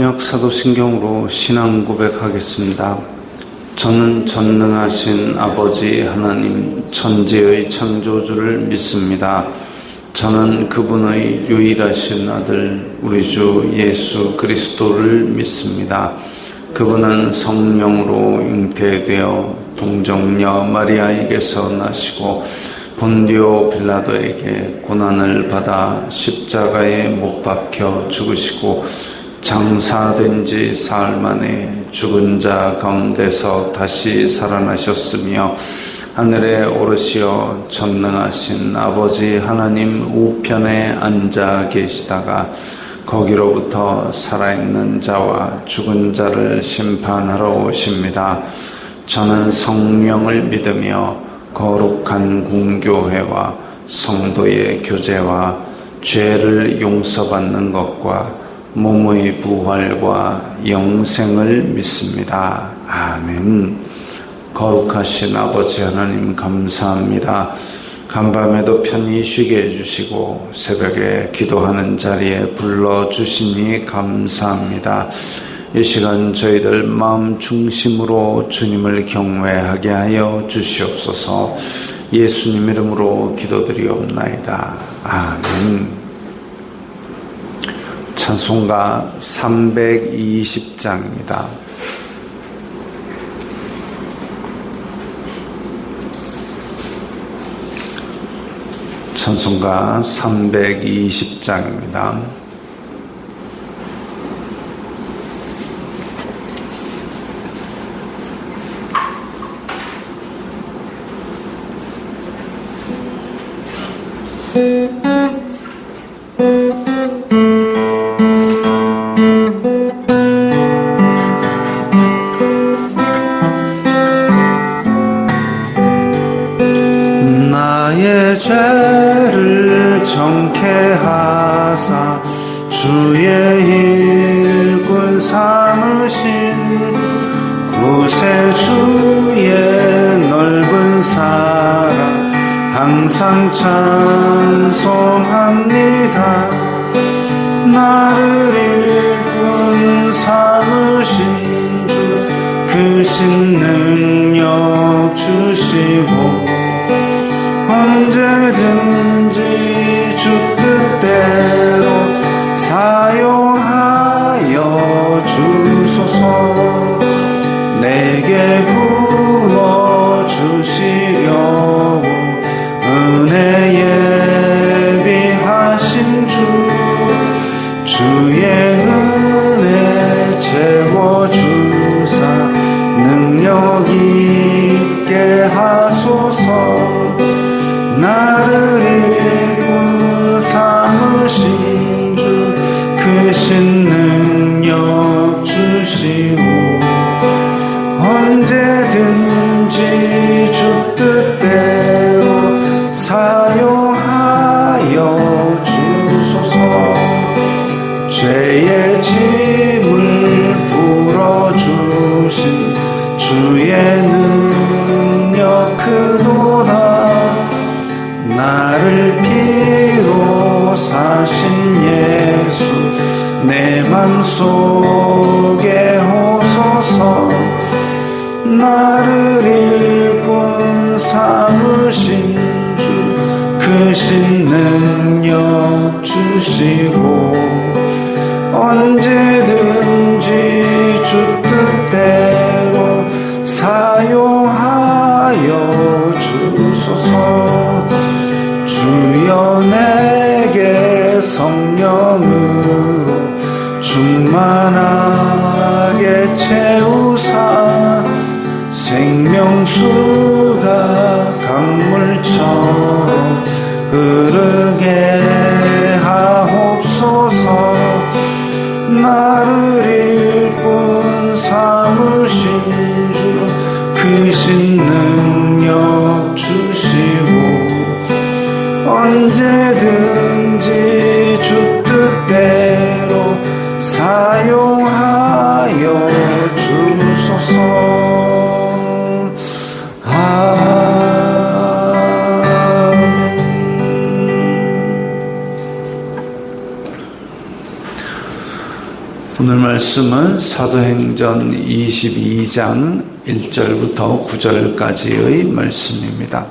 번역 사도신경으로 신앙 고백하겠습니다. 저는 전능하신 아버지 하나님 천지의 창조주를 믿습니다. 저는 그분의 유일하신 아들 우리 주 예수 그리스도를 믿습니다. 그분은 성령으로 잉태되어 동정녀 마리아에게서 나시고 본디오 빌라도에게 고난을 받아 십자가에 못 박혀 죽으시고 장사된 지 사흘 만에 죽은 자 가운데서 다시 살아나셨으며 하늘에 오르시어 전능하신 아버지 하나님 우편에 앉아 계시다가 거기로부터 살아있는 자와 죽은 자를 심판하러 오십니다. 저는 성령을 믿으며 거룩한 공교회와 성도의 교제와 죄를 용서받는 것과 몸의 부활과 영생을 믿습니다. 아멘. 거룩하신 아버지 하나님 감사합니다. 간밤에도 편히 쉬게 해주시고 새벽에 기도하는 자리에 불러주시니 감사합니다. 이 시간 저희들 마음 중심으로 주님을 경외하게 하여 주시옵소서. 예수님 이름으로 기도드리옵나이다. 아멘. 찬송가 320장입니다. 찬송가 320장입니다. 나의 죄를 정케하사 주의 일꾼 삼으신 구세주의 넓은 사랑 항상 찬송합니다. 나를 일꾼 삼으신 주 크신 능력 주시고 언제든지 주 뜻대로 사용하여 주소서. 내게 부어주시려고 은혜 예비하신 주 주의 은혜 채워주사 능력 있게 하소서. 나를 일꾼 삼으신 주 크신 능력 주시고 언제든지 주 뜻대로 사용하여 주소서. 죄의 짐을 풀어주신 주의 능력 크도다. 나를 피로 사신 예수 내 맘속에 오소서. 나를 일꾼 삼으신 주 크신 능력 주시고 언제든지 주 뜻대로 사용하여 주소서. 주여 내게 성령으로 충만하게 채우사 생명수가 강물처럼 흐르게 하옵소서. 나를 일꾼 삼으신 주 크신 능력 주시고 언제든지 주 뜻대로 사용하여 주소서. 오늘 말씀은 사도행전 22장 1절부터 9절까지의 말씀입니다.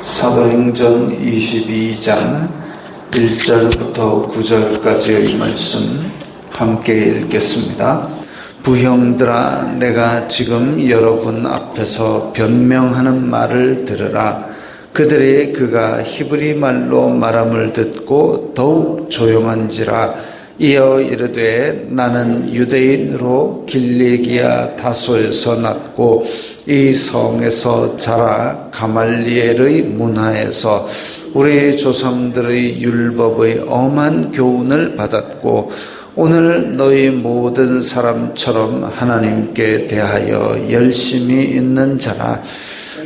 사도행전 22장 1절부터 9절까지의 말씀 함께 읽겠습니다. 부형들아, 내가 지금 여러분 앞에서 변명하는 말을 들으라. 그들이 그가 히브리 말로 말함을 듣고 더욱 조용한지라. 이어 이르되, 나는 유대인으로 길리기아 다소에서 났고 이 성에서 자라 가말리엘의 문화에서 우리 조상들의 율법의 엄한 교훈을 받았고 오늘 너희 모든 사람처럼 하나님께 대하여 열심히 있는 자라.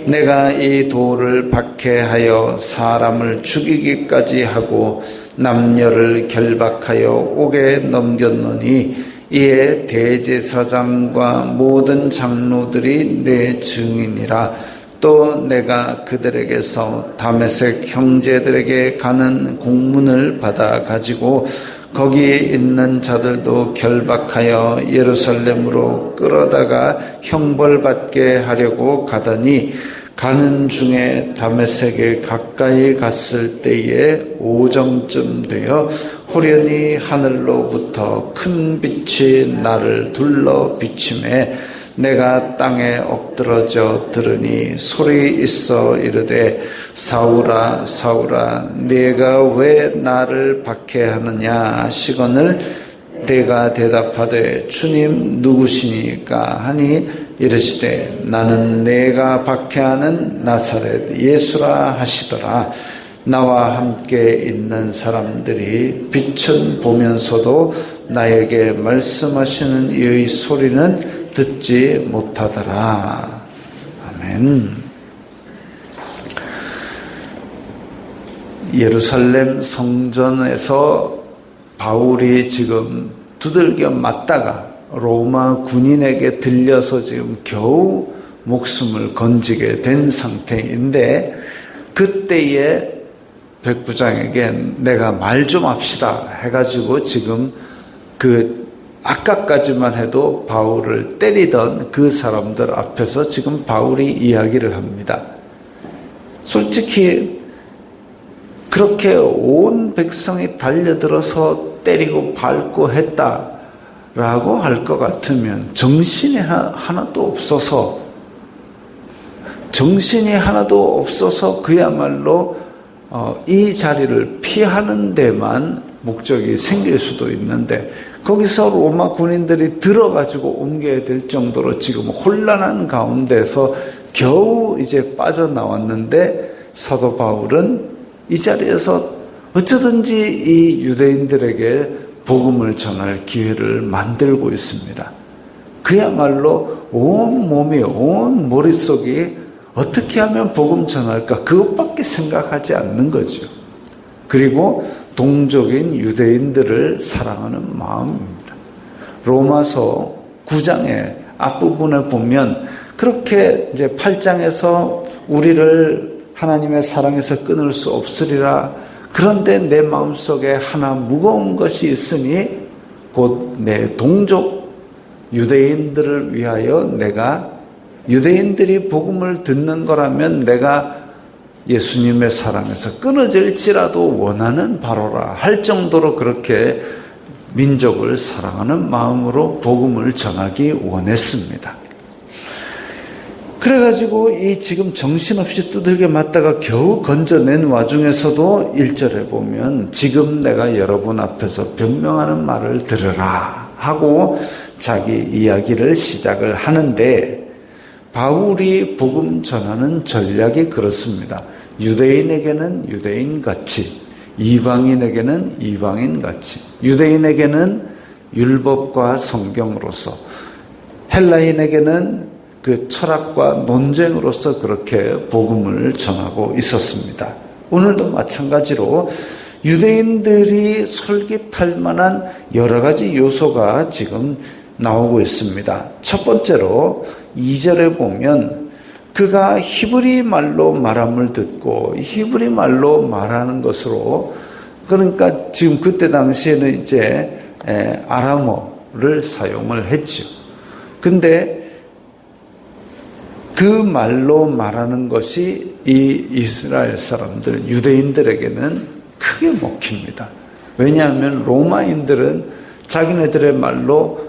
내가 이 돌을 박해하여 사람을 죽이기까지 하고 남녀를 결박하여 옥에 넘겼노니 이에 대제사장과 모든 장로들이 내 증인이라. 또 내가 그들에게서 다메섹 형제들에게 가는 공문을 받아 가지고 거기에 있는 자들도 결박하여 예루살렘으로 끌어다가 형벌받게 하려고 가더니 가는 중에 다메섹에 가까이 갔을 때에 오정쯤 되어 호련히 하늘로부터 큰 빛이 나를 둘러 비치매 내가 땅에 엎드러져 들으니 소리 있어 이르되, 사울아 사울아, 네가 왜 나를 박해하느냐 하시거늘 내가 대답하되, 주님 누구시니까 하니 이르시되, 나는 내가 박해하는 나사렛 예수라 하시더라. 나와 함께 있는 사람들이 빛은 보면서도 나에게 말씀하시는 이의 소리는 듣지 못하더라. 아멘. 예루살렘 성전에서 바울이 지금 두들겨 맞다가 로마 군인에게 들려서 지금 겨우 목숨을 건지게 된 상태인데, 그때에 백부장에게 내가 말 좀 합시다 해가지고 지금 아까까지만 해도 바울을 때리던 그 사람들 앞에서 지금 바울이 이야기를 합니다. 솔직히 그렇게 온 백성이 달려들어서 때리고 밟고 했다라고 할 것 같으면 정신이 하나도 없어서 그야말로 이 자리를 피하는 데만 목적이 생길 수도 있는데, 거기서 로마 군인들이 들어가지고 옮겨야 될 정도로 지금 혼란한 가운데서 겨우 이제 빠져나왔는데, 사도 바울은 이 자리에서 어쩌든지 이 유대인들에게 복음을 전할 기회를 만들고 있습니다. 그야말로 온 몸이, 온 머릿속이 어떻게 하면 복음 전할까, 그것밖에 생각하지 않는 거죠. 그리고 동족인 유대인들을 사랑하는 마음입니다. 로마서 9장의 앞부분에 보면 그렇게 이제 8장에서 우리를 하나님의 사랑에서 끊을 수 없으리라. 그런데 내 마음속에 하나 무거운 것이 있으니 곧 내 동족 유대인들을 위하여 내가, 유대인들이 복음을 듣는 거라면 내가 예수님의 사랑에서 끊어질지라도 원하는 바로라 할 정도로 그렇게 민족을 사랑하는 마음으로 복음을 전하기 원했습니다. 그래가지고 이 지금 정신없이 두들겨 맞다가 겨우 건져낸 와중에서도 1절에 보면, 지금 내가 여러분 앞에서 변명하는 말을 들으라 하고 자기 이야기를 시작을 하는데, 바울이 복음 전하는 전략이 그렇습니다. 유대인에게는 유대인같이, 이방인에게는 이방인같이, 유대인에게는 율법과 성경으로서, 헬라인에게는 그 철학과 논쟁으로서 그렇게 복음을 전하고 있었습니다. 오늘도 마찬가지로 유대인들이 솔깃할 만한 여러 가지 요소가 지금 나오고 있습니다. 첫 번째로 2절에 보면 그가 히브리 말로 말함을 듣고 히브리 말로 말하는 것으로, 그러니까 지금 그때 당시에는 이제 아람어를 사용을 했죠. 근데 그 말로 말하는 것이 이 이스라엘 사람들, 유대인들에게는 크게 먹힙니다. 왜냐하면 로마인들은 자기네들의 말로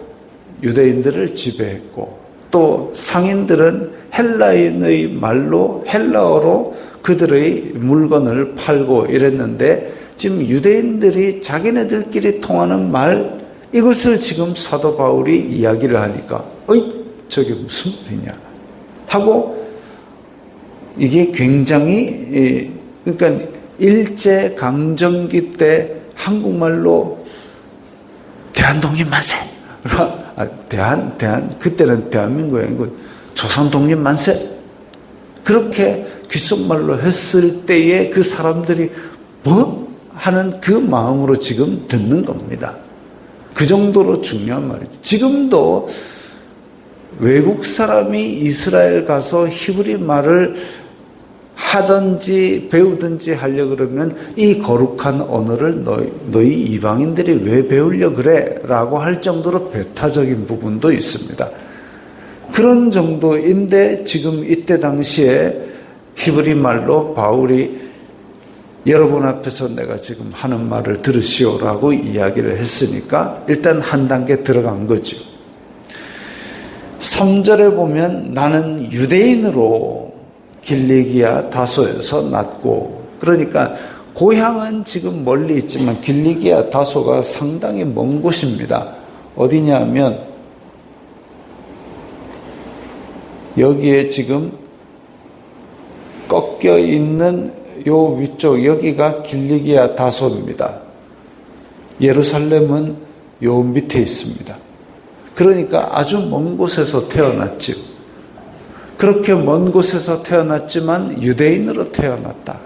유대인들을 지배했고, 또 상인들은 헬라인의 말로, 헬라어로 그들의 물건을 팔고 이랬는데, 지금 유대인들이 자기네들끼리 통하는 말, 이것을 지금 사도 바울이 이야기를 하니까 저게 무슨 말이냐 하고, 이게 굉장히, 그러니까 일제강점기 때 한국말로 대한독립 만세, 그때는 대한민국이 아니고 조선독립 만세, 그렇게 귓속말로 했을 때에 그 사람들이 뭐? 하는 그 마음으로 지금 듣는 겁니다. 그 정도로 중요한 말이죠. 지금도 외국 사람이 이스라엘 가서 히브리 말을 하든지 배우든지 하려고 그러면 이 거룩한 언어를 너희 이방인들이 왜 배우려고 그래? 라고 할 정도로 배타적인 부분도 있습니다. 그런 정도인데 지금 이때 당시에 히브리 말로 바울이 여러분 앞에서 내가 지금 하는 말을 들으시오라고 이야기를 했으니까 일단 한 단계 들어간 거죠. 3절에 보면 나는 유대인으로 길리기아 다소에서 났고, 그러니까 고향은 지금 멀리 있지만 길리기아 다소가 상당히 먼 곳입니다. 어디냐면 여기에 지금 꺾여 있는 요 위쪽, 여기가 길리기아 다소입니다. 예루살렘은 요 밑에 있습니다. 그러니까 아주 먼 곳에서 태어났죠. 그렇게 먼 곳에서 태어났지만 유대인으로 태어났다.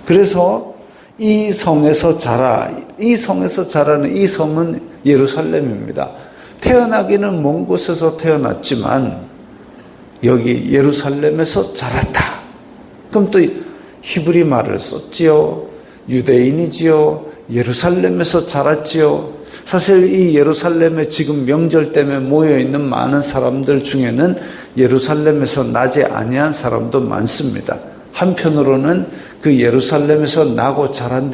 그래서 이 성에서 이 성에서 자라는 이 성은 예루살렘입니다. 태어나기는 먼 곳에서 태어났지만 여기 예루살렘에서 자랐다. 그럼 또 히브리 말을 썼지요. 유대인이지요. 예루살렘에서 자랐지요. 사실 이 예루살렘에 지금 명절 때문에 모여있는 많은 사람들 중에는 예루살렘에서 나지 아니한 사람도 많습니다. 한편으로는 그 예루살렘에서 나고 자란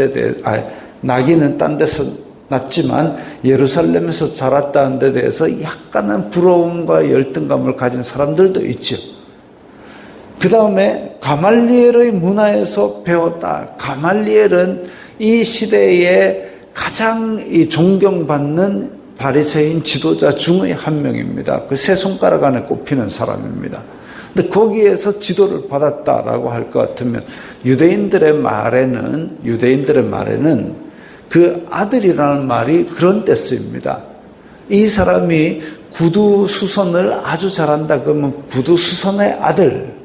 나기는 딴 데서 났지만 예루살렘에서 자랐다는 데 대해서 약간은 부러움과 열등감을 가진 사람들도 있죠. 그 다음에 가말리엘의 문화에서 배웠다. 가말리엘은 이 시대에 가장 존경받는 바리새인 지도자 중의 한 명입니다. 그 세 손가락 안에 꼽히는 사람입니다. 근데 거기에서 지도를 받았다라고 할 것 같으면 유대인들의 말에는 그 아들이라는 말이 그런 뜻입니다. 이 사람이 구두수선을 아주 잘한다 그러면 구두수선의 아들,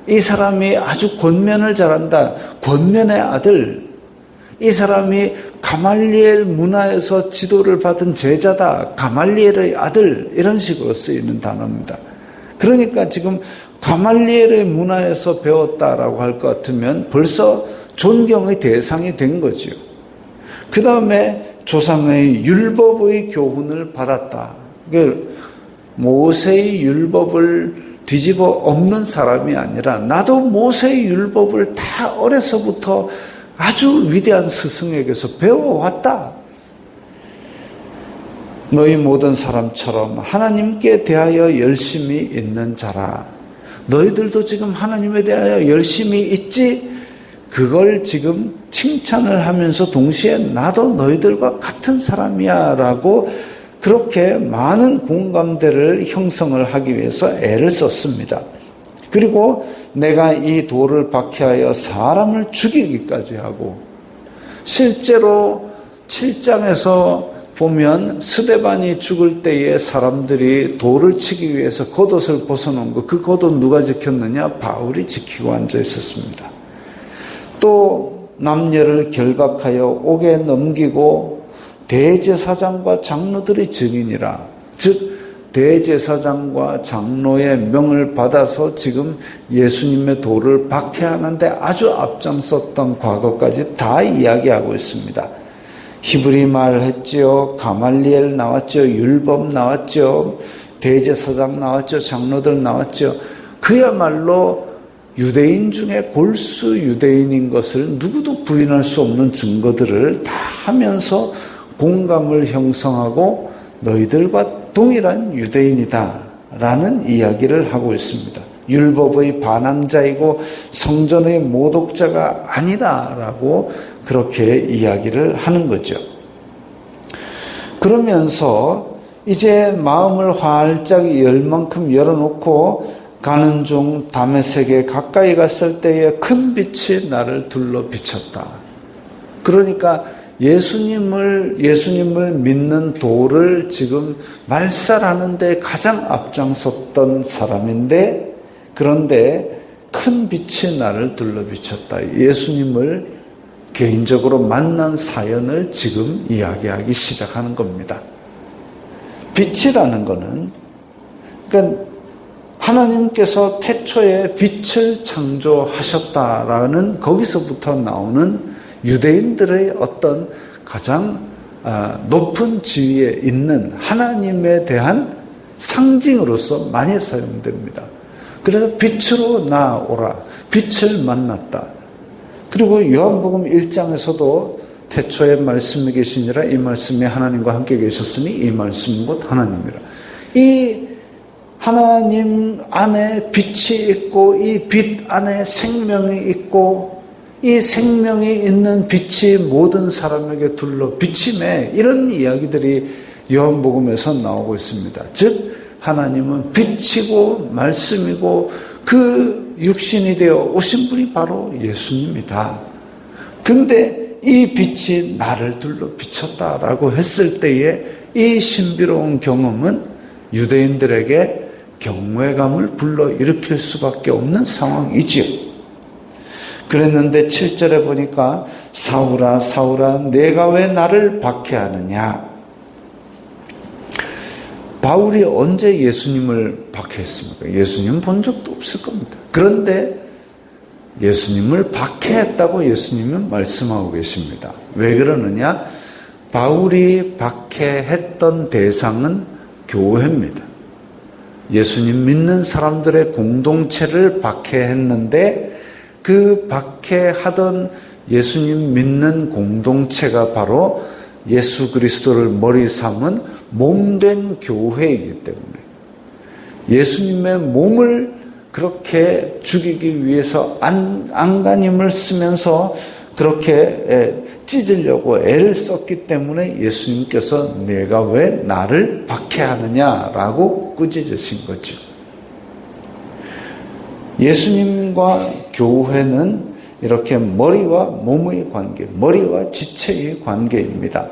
이 사람이 아주 권면을 잘한다, 권면의 아들, 이 사람이 가말리엘 문화에서 지도를 받은 제자다, 가말리엘의 아들, 이런 식으로 쓰이는 단어입니다. 그러니까 지금 가말리엘의 문화에서 배웠다라고 할 것 같으면 벌써 존경의 대상이 된 거죠. 그 다음에 조상의 율법의 교훈을 받았다. 모세의 율법을 뒤집어 엎는 사람이 아니라 나도 모세의 율법을 다 어려서부터 아주 위대한 스승에게서 배워왔다. 너희 모든 사람처럼 하나님께 대하여 열심히 있는 자라. 너희들도 지금 하나님에 대하여 열심히 있지? 그걸 지금 칭찬을 하면서 동시에 나도 너희들과 같은 사람이야 라고 그렇게 많은 공감대를 형성을 하기 위해서 애를 썼습니다. 그리고 내가 이 돌을 박해하여 사람을 죽이기까지 하고, 실제로 7장에서 보면 스데반이 죽을 때에 사람들이 돌을 치기 위해서 겉옷을 벗어놓은 거, 그 겉옷 누가 지켰느냐? 바울이 지키고 앉아 있었습니다. 또 남녀를 결박하여 옥에 넘기고 대제사장과 장로들이 증인이라. 즉 대제사장과 장로의 명을 받아서 지금 예수님의 도를 박해하는데 아주 앞장섰던 과거까지 다 이야기하고 있습니다. 히브리 말 했지요. 가말리엘 나왔죠. 율법 나왔죠. 대제사장 나왔죠. 장로들 나왔죠. 그야말로 유대인 중에 골수 유대인인 것을 누구도 부인할 수 없는 증거들을 다 하면서 공감을 형성하고 너희들과 동일한 유대인이다 라는 이야기를 하고 있습니다. 율법의 반항자이고 성전의 모독자가 아니다 라고 그렇게 이야기를 하는 거죠. 그러면서 이제 마음을 활짝 열 만큼 열어놓고 가는 중 다메섹에 가까이 갔을 때에 큰 빛이 나를 둘러 비쳤다. 그러니까 예수님을 믿는 도를 지금 말살하는데 가장 앞장섰던 사람인데, 그런데 큰 빛이 나를 둘러 비쳤다. 예수님을 개인적으로 만난 사연을 지금 이야기하기 시작하는 겁니다. 빛이라는 것은, 그러니까 하나님께서 태초에 빛을 창조하셨다라는 거기서부터 나오는 유대인들의 어떤 가장 높은 지위에 있는 하나님에 대한 상징으로서 많이 사용됩니다. 그래서 빛으로 나오라, 빛을 만났다. 그리고 요한복음 1장에서도 태초에 말씀이 계시니라, 이 말씀이 하나님과 함께 계셨으니 이 말씀은 곧 하나님이라. 이 하나님 안에 빛이 있고 이 빛 안에 생명이 있고 이 생명이 있는 빛이 모든 사람에게 둘러 비침에, 이런 이야기들이 요한복음에서 나오고 있습니다. 즉 하나님은 빛이고 말씀이고 그 육신이 되어 오신 분이 바로 예수님이다. 그런데 이 빛이 나를 둘러 비쳤다라고 했을 때에 이 신비로운 경험은 유대인들에게 경외감을 불러일으킬 수밖에 없는 상황이지요. 그랬는데 7절에 보니까 사울아 사울아 내가 왜 나를 박해하느냐. 바울이 언제 예수님을 박해했습니까? 예수님 본 적도 없을 겁니다. 그런데 예수님을 박해했다고 예수님은 말씀하고 계십니다. 왜 그러느냐? 바울이 박해했던 대상은 교회입니다. 예수님 믿는 사람들의 공동체를 박해했는데 그 박해하던 예수님 믿는 공동체가 바로 예수 그리스도를 머리 삼은 몸된 교회이기 때문에 예수님의 몸을 그렇게 죽이기 위해서 안간힘을 쓰면서 그렇게 찢으려고 애를 썼기 때문에 예수님께서 내가 왜 나를 박해하느냐라고 꾸짖으신 거죠. 예수님과 교회는 이렇게 머리와 몸의 관계, 머리와 지체의 관계입니다.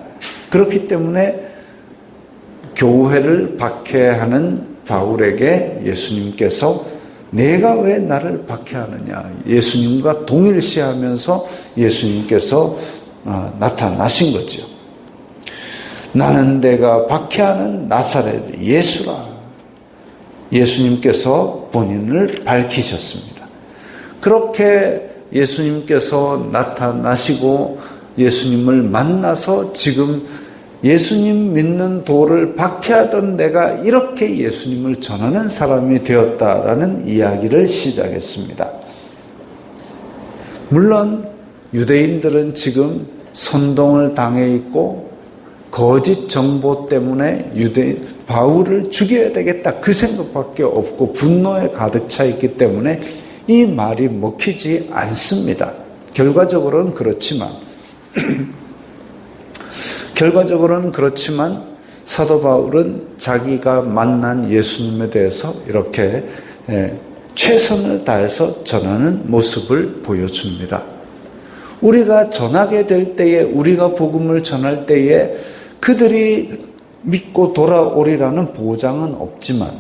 그렇기 때문에 교회를 박해하는 바울에게 예수님께서 내가 왜 나를 박해하느냐, 예수님과 동일시하면서 예수님께서 나타나신 거죠. 나는 내가 박해하는 나사렛 예수라. 예수님께서 본인을 밝히셨습니다. 그렇게 예수님께서 나타나시고 예수님을 만나서 지금 예수님 믿는 도를 박해하던 내가 이렇게 예수님을 전하는 사람이 되었다라는 이야기를 시작했습니다. 물론 유대인들은 지금 선동을 당해 있고 거짓 정보 때문에 바울을 죽여야 되겠다 그 생각밖에 없고 분노에 가득 차 있기 때문에 이 말이 먹히지 않습니다. 결과적으로는 그렇지만 사도 바울은 자기가 만난 예수님에 대해서 이렇게 최선을 다해서 전하는 모습을 보여줍니다. 우리가 전하게 될 때에, 우리가 복음을 전할 때에 그들이 믿고 돌아오리라는 보장은 없지만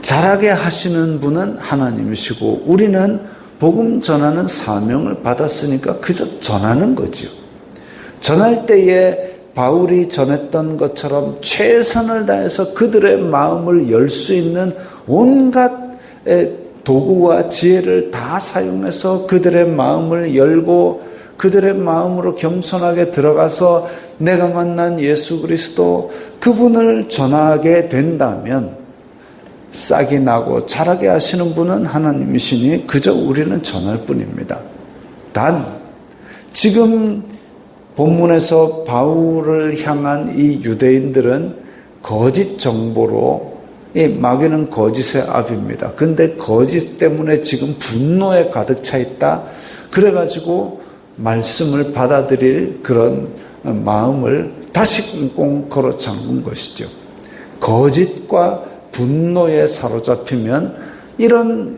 잘하게 하시는 분은 하나님이시고 우리는 복음 전하는 사명을 받았으니까 그저 전하는 거죠. 전할 때에 바울이 전했던 것처럼 최선을 다해서 그들의 마음을 열 수 있는 온갖 도구와 지혜를 다 사용해서 그들의 마음을 열고 그들의 마음으로 겸손하게 들어가서 내가 만난 예수 그리스도 그분을 전하게 된다면 싹이 나고 자라게 하시는 분은 하나님이시니 그저 우리는 전할 뿐입니다. 단 지금 본문에서 바울을 향한 이 유대인들은 거짓 정보로 이 마귀는 거짓의 압입니다. 근데 거짓 때문에 지금 분노에 가득 차 있다. 그래가지고 말씀을 받아들일 그런 마음을 다시 꽁꽁 걸어 잠근 것이죠. 거짓과 분노에 사로잡히면 이런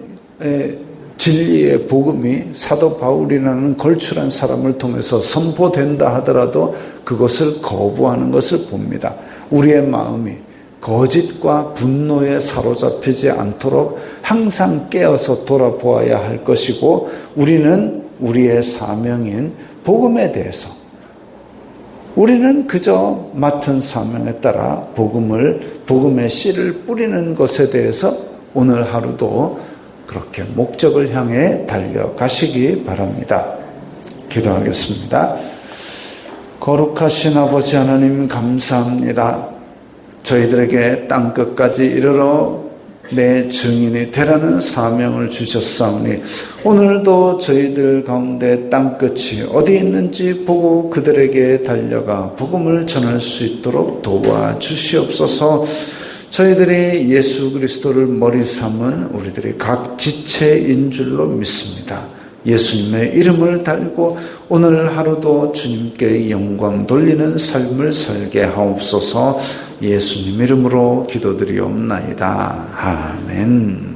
진리의 복음이 사도 바울이라는 걸출한 사람을 통해서 선포된다 하더라도 그것을 거부하는 것을 봅니다. 우리의 마음이 거짓과 분노에 사로잡히지 않도록 항상 깨어서 돌아보아야 할 것이고 우리는 우리의 사명인 복음에 대해서 우리는 그저 맡은 사명에 따라 복음의 씨를 뿌리는 것에 대해서 오늘 하루도 그렇게 목적을 향해 달려가시기 바랍니다. 기도하겠습니다. 거룩하신 아버지 하나님 감사합니다. 저희들에게 땅끝까지 이르러 내 증인이 되라는 사명을 주셨사오니 오늘도 저희들 가운데 땅끝이 어디 있는지 보고 그들에게 달려가 복음을 전할 수 있도록 도와주시옵소서. 저희들이 예수 그리스도를 머리 삼은 우리들이 각 지체인 줄로 믿습니다. 예수님의 이름을 달고 오늘 하루도 주님께 영광 돌리는 삶을 살게 하옵소서. 예수님 이름으로 기도드리옵나이다. 아멘.